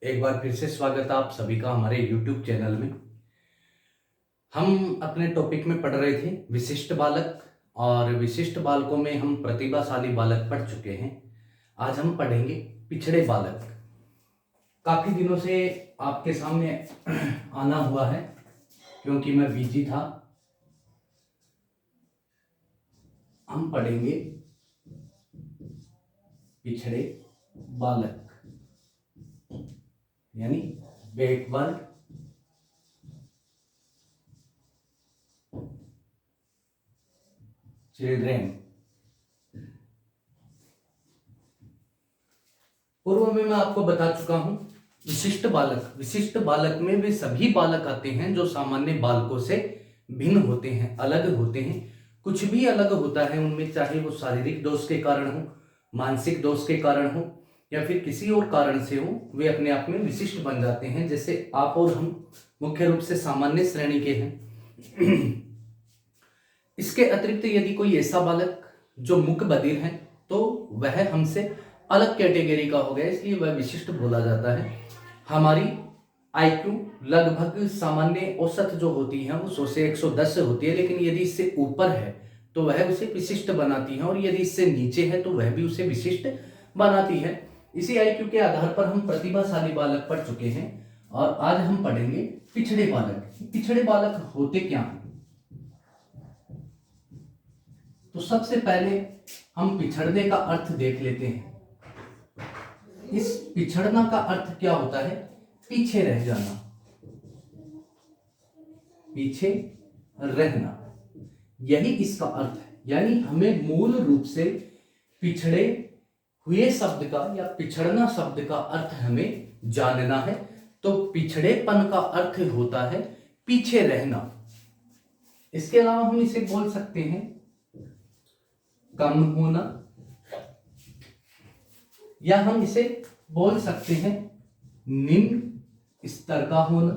एक बार फिर से स्वागत है आप सभी का हमारे YouTube चैनल में। हम अपने टॉपिक में पढ़ रहे थे विशिष्ट बालक, और विशिष्ट बालकों में हम प्रतिभाशाली बालक पढ़ चुके हैं। आज हम पढ़ेंगे पिछड़े बालक। काफ़ी दिनों से आपके सामने आना हुआ है क्योंकि मैं बिजी था। हम पढ़ेंगे पिछड़े बालक यानी बैकवर्ड चिल्ड्रेन। पूर्व में मैं आपको बता चुका हूं विशिष्ट बालक में वे सभी बालक आते हैं जो सामान्य बालकों से भिन्न होते हैं, अलग होते हैं। कुछ भी अलग होता है उनमें, चाहे वो शारीरिक दोष के कारण हो, मानसिक दोष के कारण हो या फिर किसी और कारण से हो, वे अपने आप में विशिष्ट बन जाते हैं। जैसे आप और हम मुख्य रूप से सामान्य श्रेणी के हैं। इसके अतिरिक्त यदि कोई ऐसा बालक जो मूक बधिर है तो वह हमसे अलग कैटेगरी का हो गया, इसलिए वह विशिष्ट बोला जाता है। हमारी आईक्यू लगभग सामान्य औसत जो होती है वो 100 से 110 से होती है, लेकिन यदि इससे ऊपर है तो वह उसे विशिष्ट बनाती है, और यदि इससे नीचे है तो वह भी उसे विशिष्ट बनाती है। इसी आईक्यू के आधार पर हम प्रतिभाशाली बालक पढ़ चुके हैं, और आज हम पढ़ेंगे पिछड़े बालक। पिछड़े बालक होते क्या हैं? तो सबसे पहले हम पिछड़ने का अर्थ देख लेते हैं। इस पिछड़ना का अर्थ क्या होता है? पीछे रह जाना, पीछे रहना, यही इसका अर्थ है। यानी हमें मूल रूप से पिछड़े हुए शब्द का या पिछड़ना शब्द का अर्थ हमें जानना है। तो पिछड़ेपन का अर्थ होता है पीछे रहना। इसके अलावा हम इसे बोल सकते हैं कम होना, या हम इसे बोल सकते हैं निम्न स्तर का होना।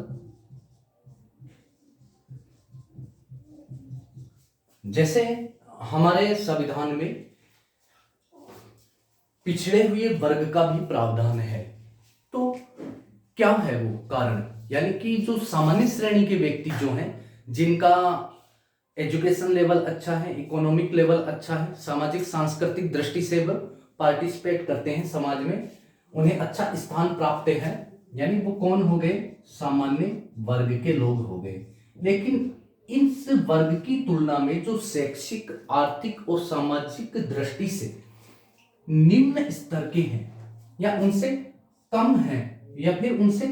जैसे हमारे संविधान में पिछड़े हुए वर्ग का भी प्रावधान है। तो क्या है वो कारण? यानी कि जो सामान्य श्रेणी के व्यक्ति जो हैं, जिनका एजुकेशन लेवल अच्छा है, इकोनॉमिक लेवल अच्छा है, सामाजिक सांस्कृतिक दृष्टि से वह पार्टिसिपेट करते हैं समाज में, उन्हें अच्छा स्थान प्राप्त है, यानी वो कौन हो गए? सामान्य वर्ग के लोग हो गए। लेकिन इस वर्ग की तुलना में जो शैक्षिक, आर्थिक और सामाजिक दृष्टि से निम्न स्तर के हैं, या उनसे कम हैं, या फिर उनसे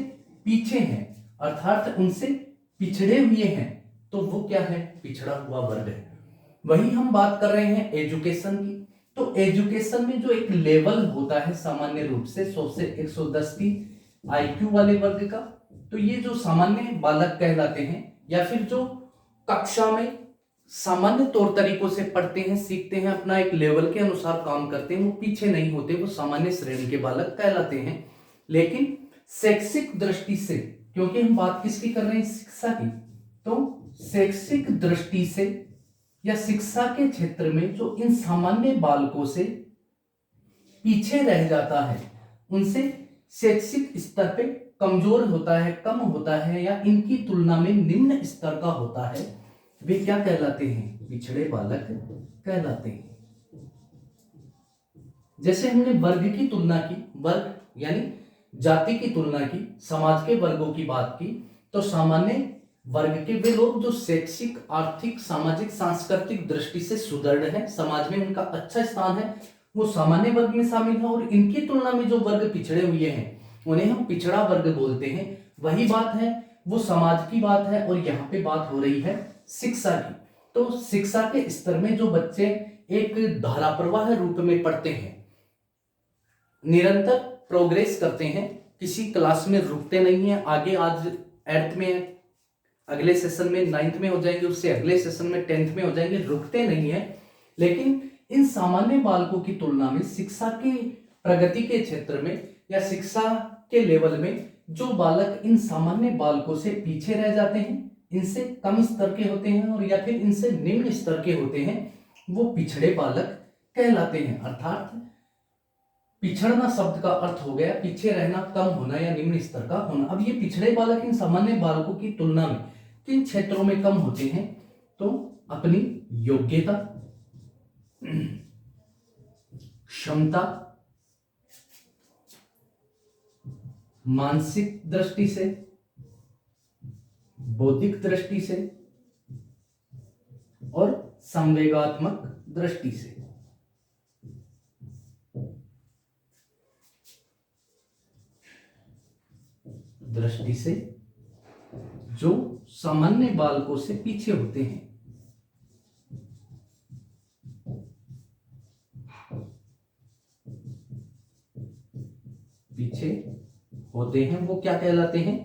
पीछे हैं, अर्थात उनसे पिछड़े हुए हैं, तो वो क्या है? पिछड़ा हुआ वर्ग है। वही हम बात कर रहे हैं एजुकेशन की। तो एजुकेशन में जो एक लेवल होता है सामान्य रूप से 100 से 110 की आईक्यू वाले वर्ग का, तो ये जो सामान्य बालक कहलाते हैं, या फिर जो कक्षा में सामान्य तौर तरीकों से पढ़ते हैं, सीखते हैं, अपना एक लेवल के अनुसार काम करते हैं, वो पीछे नहीं होते, वो सामान्य श्रेणी के बालक कहलाते हैं। लेकिन शैक्षिक दृष्टि से, क्योंकि हम बात किसकी कर रहे हैं? शिक्षा की, तो शैक्षिक दृष्टि से या शिक्षा के क्षेत्र में जो इन सामान्य बालकों से पीछे रह जाता है, उनसे शैक्षिक स्तर पे कमजोर होता है, कम होता है, या इनकी तुलना में निम्न स्तर का होता है, वे क्या कहलाते हैं? पिछड़े बालक कहलाते हैं। जैसे हमने वर्ग की तुलना की, वर्ग यानी जाति की तुलना की, समाज के वर्गों की बात की, तो सामान्य वर्ग के वे लोग जो शैक्षिक, आर्थिक, सामाजिक, सांस्कृतिक दृष्टि से सुदृढ़ हैं, समाज में उनका अच्छा स्थान है, वो सामान्य वर्ग में शामिल है। और इनकी तुलना में जो वर्ग पिछड़े हुए हैं उन्हें हम पिछड़ा वर्ग बोलते हैं। वही बात है, वो समाज की बात है, और यहाँ पे बात हो रही है शिक्षा की। तो शिक्षा के स्तर में जो बच्चे एक धारा प्रवाह रूप में पढ़ते हैं, निरंतर प्रोग्रेस करते हैं, किसी क्लास में रुकते नहीं है, आगे आज 8th में, अगले सेशन में 9th में हो जाएंगे, उससे अगले सेशन में 10th में हो जाएंगे, रुकते नहीं है। लेकिन इन सामान्य बालकों की तुलना में शिक्षा की प्रगति के क्षेत्र में या शिक्षा के लेवल में जो बालक इन सामान्य बालकों से पीछे रह जाते हैं, इनसे कम स्तर के होते हैं, और या फिर इनसे निम्न स्तर के होते हैं, वो पिछड़े बालक कहलाते हैं। अर्थात पिछड़ना शब्द का अर्थ हो गया पीछे रहना, कम होना या निम्न स्तर का होना। अब ये पिछड़े बालक इन सामान्य बालकों की तुलना में किन क्षेत्रों में कम होते हैं? तो अपनी योग्यता, क्षमता, मानसिक दृष्टि से, बौद्धिक दृष्टि से और संवेगात्मक दृष्टि से। दृष्टि से जो सामान्य बालकों से पीछे होते हैं। पीछे होते हैं वो क्या कहलाते हैं?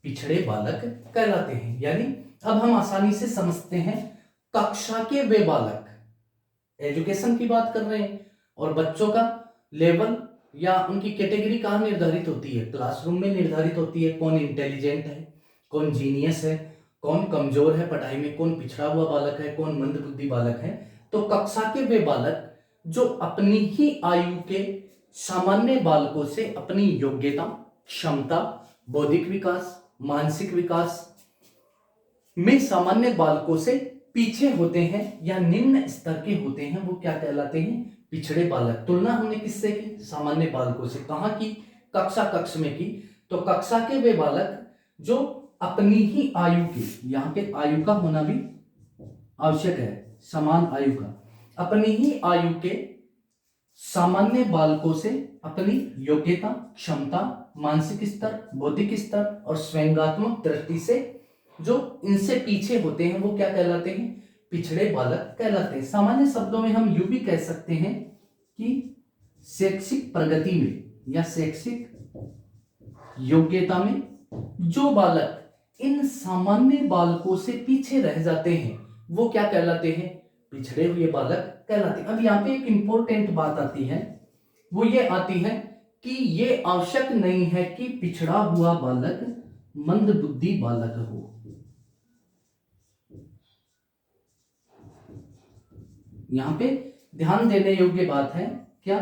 पिछड़े बालक कहलाते हैं। यानी अब हम आसानी से समझते हैं, कक्षा के वे बालक, एजुकेशन की बात कर रहे हैं, और बच्चों का लेवल या उनकी कैटेगरी कहाँ निर्धारित होती है? क्लासरूम में निर्धारित होती है। कौन इंटेलिजेंट है, कौन जीनियस है, कौन कमजोर है पढ़ाई में, कौन पिछड़ा हुआ बालक है, कौन मंदबुद्धि बालक है। तो कक्षा के वे बालक जो अपनी ही आयु के सामान्य बालकों से अपनी योग्यता, क्षमता, बौद्धिक विकास, मानसिक विकास में सामान्य बालकों से पीछे होते हैं या निम्न स्तर के होते हैं, वो क्या कहलाते हैं? पिछड़े बालक। तुलना हमने किससे की? सामान्य बालकों से। कहाँ की? कक्ष में की। तो कक्षा के वे बालक जो अपनी ही आयु के, यहाँ पे आयु का होना भी आवश्यक है, समान आयु का, अपनी ही आयु के सामान्य बालकों से अपनी योग्यता, क्षमता, मानसिक स्तर, बौद्धिक स्तर और स्वयंगात्मक दृष्टि से जो इनसे पीछे होते हैं वो क्या कहलाते हैं? पिछड़े बालक कहलाते हैं। सामान्य शब्दों में हम यूं भी कह सकते हैं कि शैक्षिक प्रगति में या शैक्षिक योग्यता में जो बालक इन सामान्य बालकों से पीछे रह जाते हैं वो क्या कहलाते हैं? पिछड़े हुए बालक कहलाते हैं। अब यहाँ पे एक इंपॉर्टेंट बात आती है, वो ये आती है कि ये आवश्यक नहीं है कि पिछड़ा हुआ बालक मंदबुद्धि बालक हो। यहाँ पे ध्यान देने योग्य बात है, क्या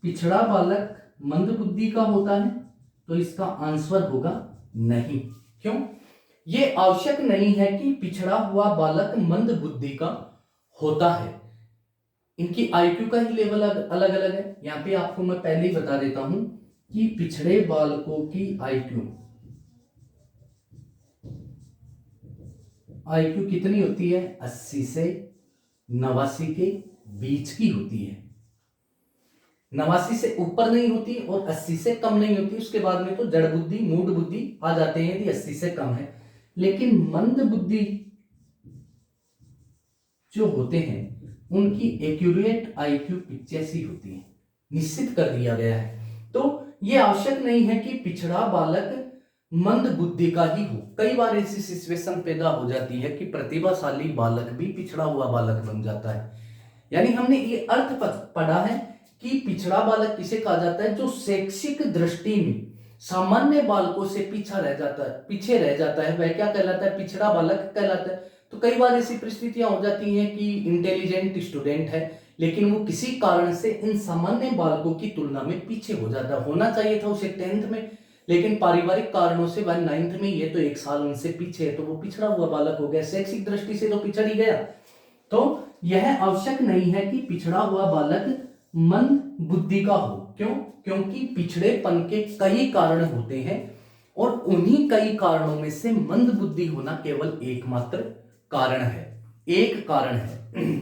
पिछड़ा बालक मंदबुद्धि का होता है? तो इसका आंसर होगा नहीं। क्यों? ये आवश्यक नहीं है कि पिछड़ा हुआ बालक मंदबुद्धि का होता है। इनकी आईक्यू का ही लेवल अलग अलग है। यहाँ पे आपको मैं पहले ही बता देता हूं कि पिछड़े बालकों की आईक्यू कितनी होती है? 80 से 89 के बीच की होती है। 89 से ऊपर नहीं होती और 80 से कम नहीं होती। उसके बाद में तो जड़ बुद्धि, मूड बुद्धि आ जाते हैं यदि 80 से कम है। लेकिन मंद बुद्धि जो होते हैं उनकी एक्यूरेट आईक्यू 85 होती है, निश्चित कर दिया गया है। तो यह आवश्यक नहीं है कि पिछड़ा बालक मंद बुद्धि का ही हो। कई बार ऐसी सिचुएशन पैदा हो जाती है कि प्रतिभाशाली बालक भी पिछड़ा हुआ बालक बन जाता है। यानी हमने ये अर्थ पढ़ा है कि पिछड़ा बालक किसे कहा जाता है? जो शैक्षिक दृष्टि में सामान्य बालकों से पीछे रह जाता है वह क्या कहलाता है? पिछड़ा बालक कहलाता है। तो कई बार ऐसी परिस्थितियां हो जाती हैं कि इंटेलिजेंट स्टूडेंट है लेकिन वो किसी कारण से इन सामान्य बालकों की तुलना में पीछे हो जाता है। होना चाहिए था उसे 10th में, लेकिन पारिवारिक कारणों से वह 9th में, ये तो 1 साल उनसे पीछे है, तो वो पिछड़ा हुआ बालक हो गया। शैक्षिक दृष्टि से तो पिछड़ ही गया। तो यह आवश्यक नहीं है कि पिछड़ा हुआ बालक मंद बुद्धि का हो। क्यों? क्योंकि पिछड़ेपन के कई कारण होते हैं और उन्हीं कई कारणों में से मंद बुद्धि होना केवल एकमात्र कारण है, एक कारण है।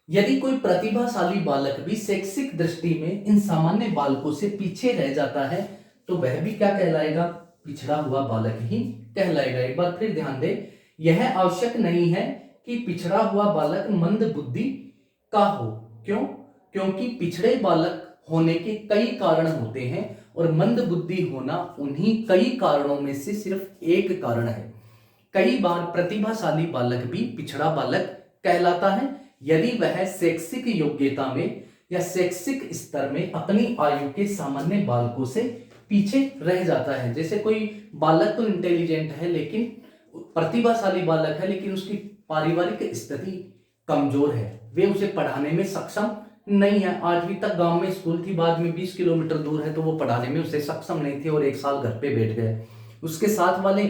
यदि कोई प्रतिभाशाली बालक भी शैक्षिक दृष्टि में इन सामान्य बालकों से पीछे रह जाता है तो वह भी क्या कहलाएगा? पिछड़ा हुआ बालक ही कहलाएगा। एक बार फिर ध्यान दे, यह आवश्यक नहीं है कि पिछड़ा हुआ बालक मंद बुद्धि का हो। क्यों? क्योंकि पिछड़े बालक होने के कई कारण होते हैं और मंद बुद्धि होना उन्हीं कई कारणों में से सिर्फ एक कारण है। कई बार प्रतिभाशाली बालक भी पिछड़ा बालक कहलाता है यदि वह शैक्षिक योग्यता में या शैक्षिक स्तर में अपनी आयु के सामान्य बालकों से पीछे रह जाता है। जैसे कोई बालक तो इंटेलिजेंट है लेकिन प्रतिभाशाली बालक है लेकिन उसकी पारिवारिक स्थिति कमजोर है, वे उसे पढ़ाने में सक्षम नहीं है, 8वीं तक गांव में स्कूल थी, बाद में 20 किलोमीटर दूर है, तो वो पढ़ाने में उसे सक्षम नहीं थे और 1 साल घर पे बैठ गए। उसके साथ वाले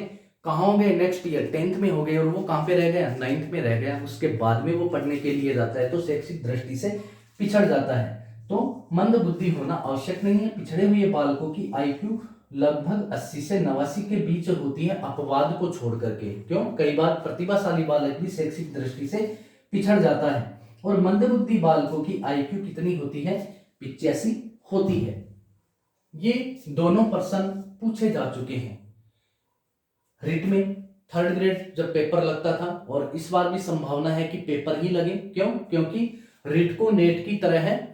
कहाँ हो गए, नेक्स्ट ईयर 10th में हो गए, और वो कहाँ पे रह गया, 9th में रह गया। उसके बाद में वो पढ़ने के लिए जाता है तो शैक्षिक दृष्टि से पिछड़ जाता है। तो मंद बुद्धि होना आवश्यक नहीं है। पिछड़े हुए बालकों की आईक्यू लगभग 80 से 89 के बीच होती है, अपवाद को छोड़ करके। क्यों, कई बार प्रतिभाशाली बालक भी शैक्षिक दृष्टि से पिछड़ जाता है। और मंदबुद्धि बालकों की आईक्यू कितनी होती है, 85 होती है। ये दोनों प्रश्न पूछे जा चुके हैं रिट में। 3rd ग्रेड जब पेपर लगता था, और इस बार भी संभावना है कि पेपर ही लगे। क्यों, क्योंकि रिट को नेट की तरह है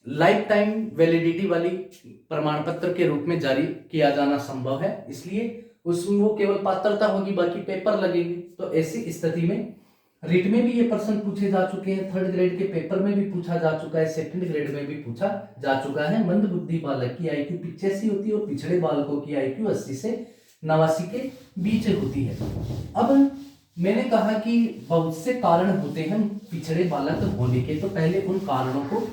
लाइफ टाइम वैलिडिटी वाली प्रमाण पत्र के रूप में जारी किया जाना संभव है, इसलिए उसमें वो केवल पात्रता होगी, बाकी पेपर लगेंगे। तो ऐसी स्थिति में रिट में भी ये प्रश्न पूछे जा चुके हैं, 3rd ग्रेड के पेपर में भी पूछा जा चुका है, 2nd ग्रेड में भी पूछा जा चुका है। मंद बुद्धि बालक की आईक्यू 85 होती है और पिछड़े बालकों की आईक्यू 80 से 89 के बीच होती है। अब मैंने कहा कि बहुत से कारण होते हैं पिछड़े बालक होने के, तो पहले उन कारणों को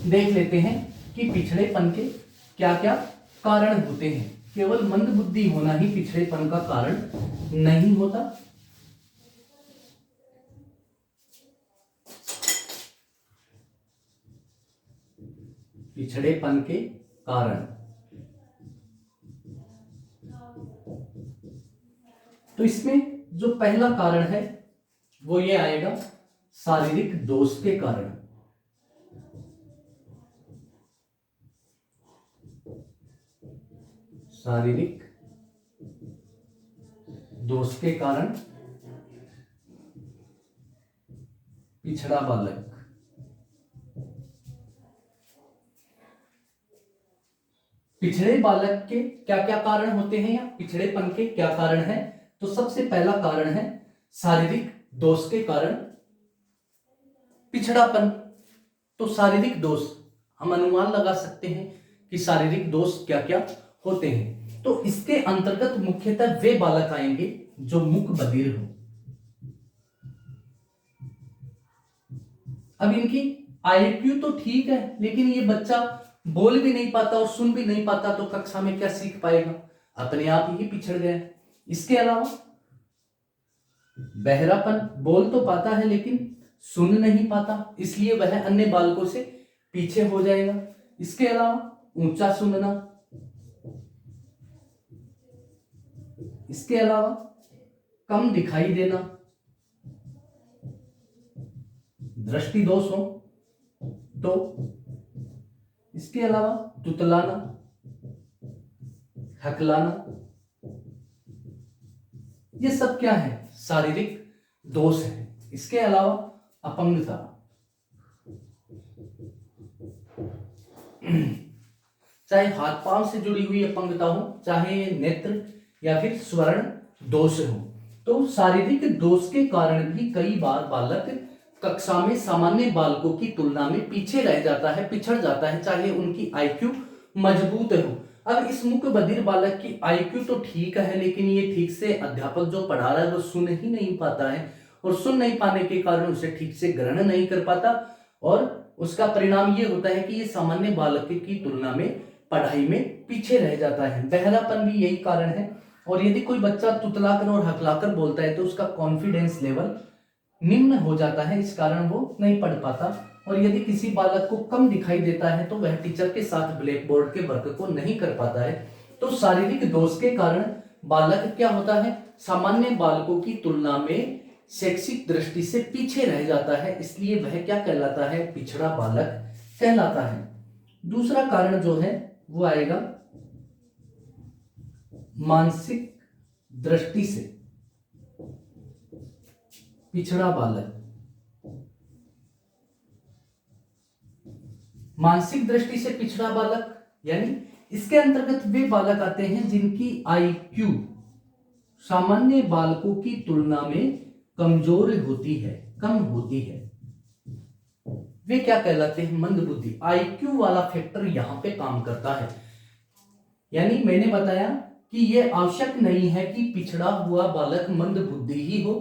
देख लेते हैं कि पिछड़ेपन के क्या क्या कारण होते हैं। केवल मंद बुद्धि होना ही पिछड़ेपन का कारण नहीं होता। पिछड़ेपन के कारण, तो इसमें जो पहला कारण है वो ये आएगा, शारीरिक दोष के कारण। शारीरिक दोष के कारण पिछड़ा बालक, पिछड़े बालक के क्या क्या कारण होते हैं या पिछड़ेपन के क्या कारण हैं। तो सबसे पहला कारण है शारीरिक दोष के कारण पिछड़ापन। तो शारीरिक दोष हम अनुमान लगा सकते हैं कि शारीरिक दोष क्या क्या होते हैं। तो इसके अंतर्गत मुख्यतः वे बालक आएंगे जो मूक बधिर हो। अब इनकी आईक्यू तो ठीक है, लेकिन ये बच्चा बोल भी नहीं पाता और सुन भी नहीं पाता, तो कक्षा में क्या सीख पाएगा, अपने आप ही पिछड़ गए। इसके अलावा बहरापन, बोल तो पाता है लेकिन सुन नहीं पाता, इसलिए वह अन्य बालकों से पीछे हो जाएगा। इसके अलावा ऊंचा सुनना, इसके अलावा कम दिखाई देना, दृष्टि दोष हो तो, इसके अलावा तुतलाना, हकलाना, ये सब क्या है, शारीरिक दोष है। इसके अलावा अपंगता, चाहे हाथ पांव से जुड़ी हुई अपंगता हो, चाहे नेत्र या फिर स्वर्ण दोष हो। तो शारीरिक दोष के कारण भी कई बार बालक कक्षा में सामान्य बालकों की तुलना में पीछे रह जाता है, पिछड़ जाता है, चाहे उनकी आईक्यू मजबूत हो। अब इस मूक बधिर बालक की आईक्यू तो ठीक है, लेकिन ये ठीक से अध्यापक जो पढ़ा रहा है वो सुन ही नहीं पाता है, और सुन नहीं पाने के कारण उसे ठीक से ग्रहण नहीं कर पाता, और उसका परिणाम ये होता है कि ये सामान्य बालक की तुलना में पढ़ाई में पीछे रह जाता है। बहरापन भी यही कारण है। और यदि कोई बच्चा तुतलाकर और हकलाकर बोलता है तो उसका कॉन्फिडेंस लेवल निम्न हो जाता है, इस कारण वो नहीं पढ़ पाता। और यदि किसी बालक को कम दिखाई देता है तो वह टीचर के साथ ब्लैक बोर्ड के वर्क को नहीं कर पाता है। तो शारीरिक दोष के कारण बालक क्या होता है, सामान्य बालकों की तुलना में शैक्षिक दृष्टि से पीछे रह जाता है, इसलिए वह क्या कहलाता है, पिछड़ा बालक कहलाता है। दूसरा कारण जो है वो आएगा मानसिक दृष्टि से पिछड़ा बालक। मानसिक दृष्टि से पिछड़ा बालक यानी इसके अंतर्गत वे बालक आते हैं जिनकी आईक्यू सामान्य बालकों की तुलना में कमजोर होती है, कम होती है। वे क्या कहलाते हैं, मंदबुद्धि। आईक्यू वाला फैक्टर यहां पे काम करता है। यानी मैंने बताया कि यह आवश्यक नहीं है कि पिछड़ा हुआ बालक मंदबुद्धि ही हो।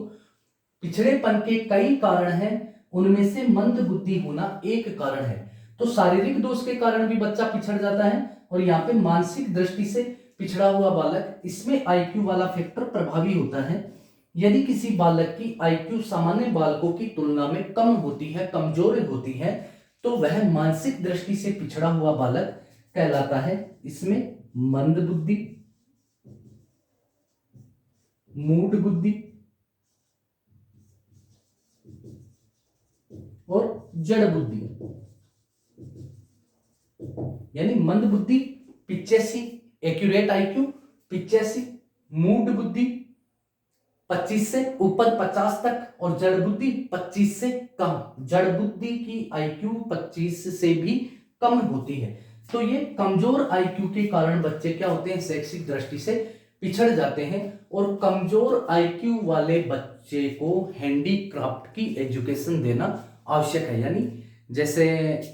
पिछड़ेपन के कई कारण हैं, उनमें से मंद बुद्धि होना एक कारण है। तो शारीरिक दोष के कारण भी बच्चा पिछड़ जाता है, और यहाँ पे मानसिक दृष्टि से पिछड़ा हुआ बालक, इसमें आईक्यू वाला फैक्टर प्रभावी होता है। यदि किसी बालक की आईक्यू सामान्य बालकों की तुलना में कम होती है, कमजोर होती है, तो वह मानसिक दृष्टि से पिछड़ा हुआ बालक कहलाता है। इसमें मंद बुद्धि, मूढ़ बुद्धि और जड़ बुद्धि, यानी मंद बुद्धि 85, एक्यूरेट आईक्यू 85, मूढ़ बुद्धि 25 से ऊपर 50 तक, और जड़ बुद्धि 25 से कम। जड़ बुद्धि की आईक्यू 25 से भी कम होती है। तो ये कमजोर आईक्यू के कारण बच्चे क्या होते हैं, शैक्षिक दृष्टि से पिछड़ जाते हैं। और कमजोर आईक्यू वाले बच्चे को हैंडीक्राफ्ट की एजुकेशन देना आवश्यक है, यानी जैसे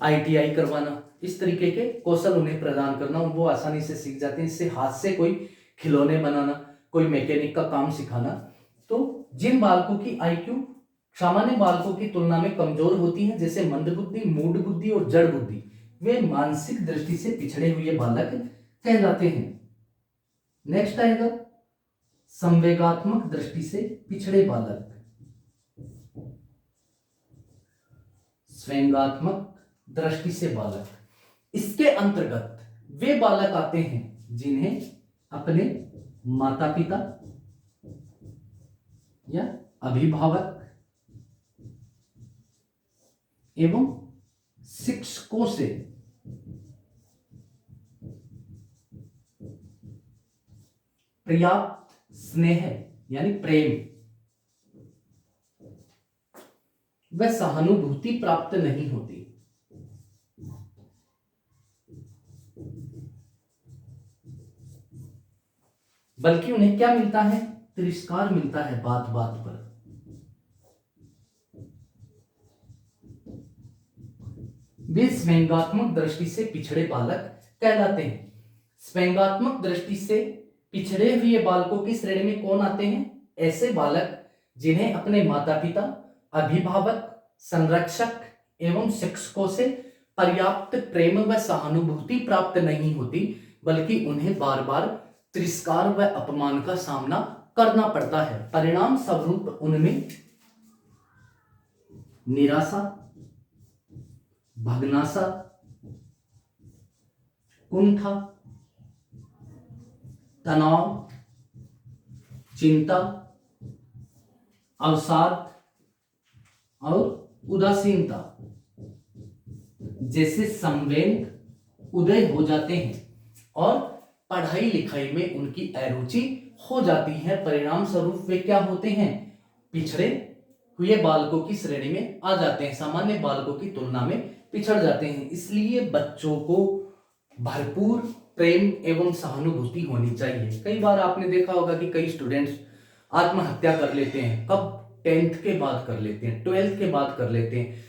ITI करवाना, इस तरीके के कौशल उन्हें प्रदान करना, वो आसानी से सीख जाते हैं। इससे हाथ से कोई खिलौने बनाना, कोई मैकेनिक का काम सिखाना। तो जिन बालकों की आईक्यू सामान्य बालकों की तुलना में कमजोर होती है, जैसे मंद बुद्धि, मूढ़ बुद्धि और जड़ बुद्धि, वे मानसिक दृष्टि से पिछड़े हुए बालक कहलाते हैं। नेक्स्ट आएगा संवेगात्मक दृष्टि से पिछड़े बालक। संवेगात्मक दृष्टि से बालक, इसके अंतर्गत वे बालक आते हैं जिन्हें अपने माता पिता या अभिभावक एवं शिक्षकों से पर्याप्त स्नेह यानी प्रेम व सहानुभूति प्राप्त नहीं होती, बल्कि उन्हें क्या मिलता है, तिरस्कार मिलता है बात बात पर। वे स्वयंगात्मक दृष्टि से पिछड़े बालक कहलाते हैं। स्वयंगात्मक दृष्टि से पिछड़े हुए बालकों की श्रेणी में कौन आते हैं, ऐसे बालक जिन्हें अपने माता पिता, अभिभावक, संरक्षक एवं शिक्षकों से पर्याप्त प्रेम व सहानुभूति प्राप्त नहीं होती, बल्कि उन्हें बार बार तिरस्कार व अपमान का सामना करना पड़ता है। परिणाम स्वरूप उनमें निराशा, भग्नाशा, कुंठा, तनाव, चिंता, अवसाद और उदासीनता जैसे संवेग उदय हो जाते हैं, और पढ़ाई लिखाई में उनकी अरुचि हो जाती है। परिणाम स्वरूप वे क्या होते हैं, पिछड़े हुए बालकों की श्रेणी में आ जाते हैं, सामान्य बालकों की तुलना में पिछड़ जाते हैं। इसलिए बच्चों को भरपूर प्रेम एवं सहानुभूति होनी चाहिए। कई बार आपने देखा होगा कि कई स्टूडेंट्स आत्महत्या कर लेते हैं, कब, 10th के बाद कर लेते हैं, 12th के बाद कर लेते हैं।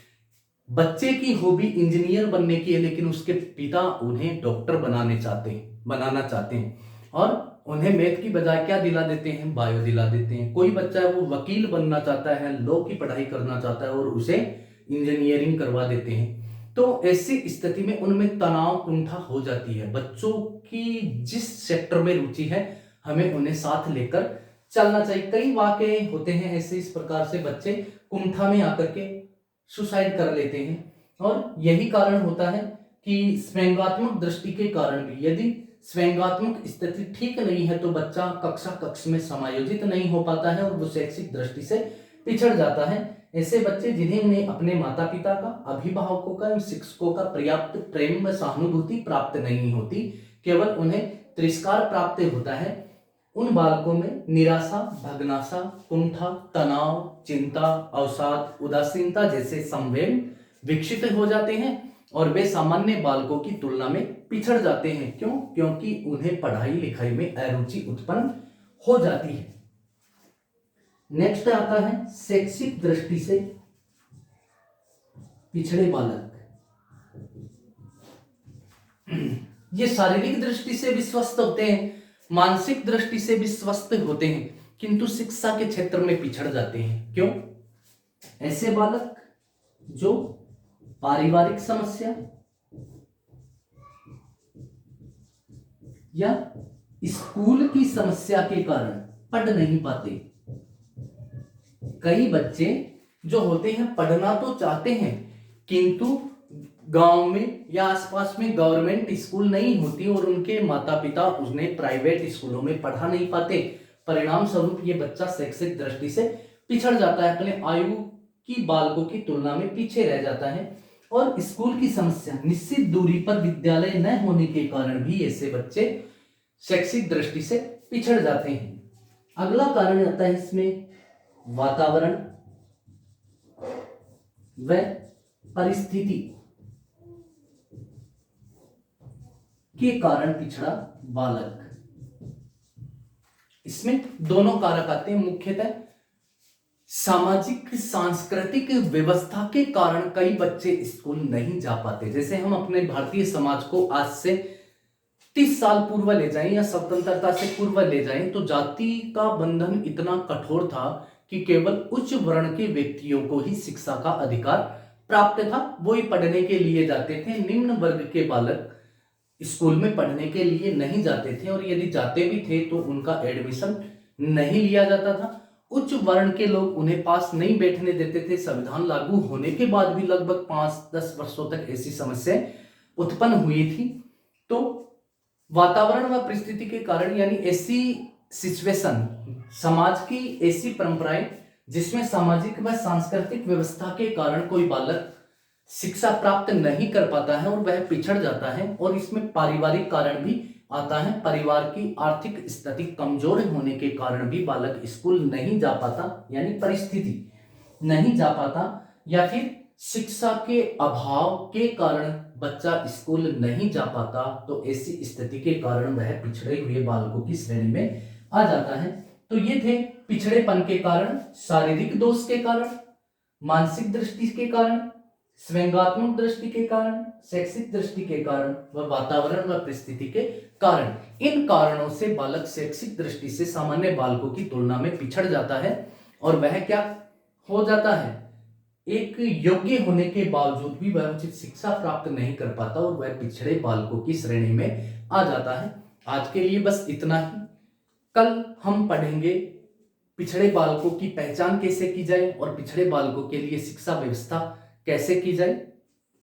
बच्चे की हॉबी इंजीनियर बनने की है, लेकिन उसके पिता उन्हें डॉक्टर बनाना चाहते हैं, और उन्हें मैथ की बजाय क्या दिला देते हैं, बायो दिला देते हैं। कोई बच्चा वो वकील बनना चाहता है, लॉ की पढ़ाई करना चाहता है, और उसे इंजीनियरिंग करवा देते हैं। तो ऐसी स्थिति में उनमें तनाव, कुंठा हो जाती है। बच्चों की जिस सेक्टर में रुचि है, हमें उन्हें साथ लेकर चलना चाहिए। कई वाकये होते हैं ऐसे, इस प्रकार से बच्चे कुंठा में आकर के सुसाइड कर लेते हैं, और यही कारण होता है कि स्वयंगात्मक दृष्टि के कारण भी, यदि स्वयंगात्मक स्थिति ठीक नहीं है तो बच्चा कक्ष में समायोजित नहीं हो पाता है, और वो शैक्षिक दृष्टि से पिछड़ जाता है। ऐसे बच्चे जिन्हें उन्हें अपने माता पिता का, अभिभावकों का एवं शिक्षकों का पर्याप्त प्रेम व सहानुभूति प्राप्त नहीं होती, केवल उन्हें तिरस्कार प्राप्त होता है, उन बालकों में निराशा, भग्नाशा, कुंठा, तनाव, चिंता, अवसाद, उदासीनता जैसे संवेग विकसित हो जाते हैं, और वे सामान्य बालकों की तुलना में पिछड़ जाते हैं। क्यों? क्योंकि उन्हें पढ़ाई लिखाई में अरुचि उत्पन्न हो जाती है। नेक्स्ट आता है शैक्षिक दृष्टि से पिछड़े बालक। ये शारीरिक दृष्टि से भी स्वस्थ होते हैं, मानसिक दृष्टि से भी स्वस्थ होते हैं, किंतु शिक्षा के क्षेत्र में पिछड़ जाते हैं। क्यों? ऐसे बालक जो पारिवारिक समस्या या स्कूल की समस्या के कारण पढ़ नहीं पाते। कई बच्चे जो होते हैं पढ़ना तो चाहते हैं, किंतु गांव में या आसपास में गवर्नमेंट स्कूल नहीं होती और उनके माता पिता उन्हें प्राइवेट स्कूलों में पढ़ा नहीं पाते। परिणाम स्वरूप ये बच्चा शैक्षिक दृष्टि से पिछड़ जाता है, अपने आयु की बालकों की तुलना में पीछे रह जाता है। और स्कूल की समस्या, निश्चित दूरी पर विद्यालय न होने के कारण भी ऐसे बच्चे शैक्षिक दृष्टि से पिछड़ जाते हैं। अगला कारण आता है इसमें वातावरण व परिस्थिति के कारण पिछड़ा बालक। इसमें दोनों कारक आते हैं, मुख्यतः सामाजिक सांस्कृतिक व्यवस्था के कारण कई बच्चे स्कूल नहीं जा पाते। जैसे हम अपने भारतीय समाज को आज से 30 साल पूर्व ले जाएं या स्वतंत्रता से पूर्व ले जाएं तो जाति का बंधन इतना कठोर था कि केवल उच्च वर्ण के व्यक्तियों को ही शिक्षा का अधिकार प्राप्त था, वो ही पढ़ने के लिए जाते थे। निम्न वर्ग के बालक स्कूल में पढ़ने के लिए नहीं जाते थे और यदि जाते भी थे तो उनका एडमिशन नहीं लिया जाता था। उच्च वर्ण के लोग उन्हें पास नहीं बैठने देते थे। संविधान लागू होने के बाद भी लगभग 5-10 वर्षों तक ऐसी समस्याएं उत्पन्न हुई थी। तो वातावरण व परिस्थिति के कारण, यानी ऐसी सिचुएशन, समाज की ऐसी परंपराएं जिसमें सामाजिक व सांस्कृतिक व्यवस्था के कारण कोई बालक शिक्षा प्राप्त नहीं कर पाता है और वह पिछड़ जाता है। और इसमें पारिवारिक कारण भी आता है, परिवार की आर्थिक स्थिति कमजोर होने के कारण भी बालक स्कूल नहीं जा पाता, यानी परिस्थिति नहीं जा पाता, या फिर शिक्षा के अभाव के कारण बच्चा स्कूल नहीं जा पाता। तो ऐसी स्थिति के कारण वह पिछड़े हुए बालकों की श्रेणी में आ जाता है। तो ये थे पिछड़ेपन के कारण, शारीरिक दोष के कारण, मानसिक दृष्टि के कारण, स्वयंगात्मक दृष्टि के कारण, शैक्षिक दृष्टि के कारण व वातावरण व परिस्थिति के कारण। इन कारणों से बालक शैक्षिक दृष्टि से सामान्य बालकों की तुलना में पिछड़ जाता है और वह क्या हो जाता है, एक योग्य होने के बावजूद भी वह उचित शिक्षा प्राप्त नहीं कर पाता और वह पिछड़े बालकों की श्रेणी में आ जाता है। आज के लिए बस इतना ही। कल हम पढ़ेंगे पिछड़े बालकों की पहचान कैसे की जाए और पिछड़े बालकों के लिए शिक्षा व्यवस्था कैसे की जाए।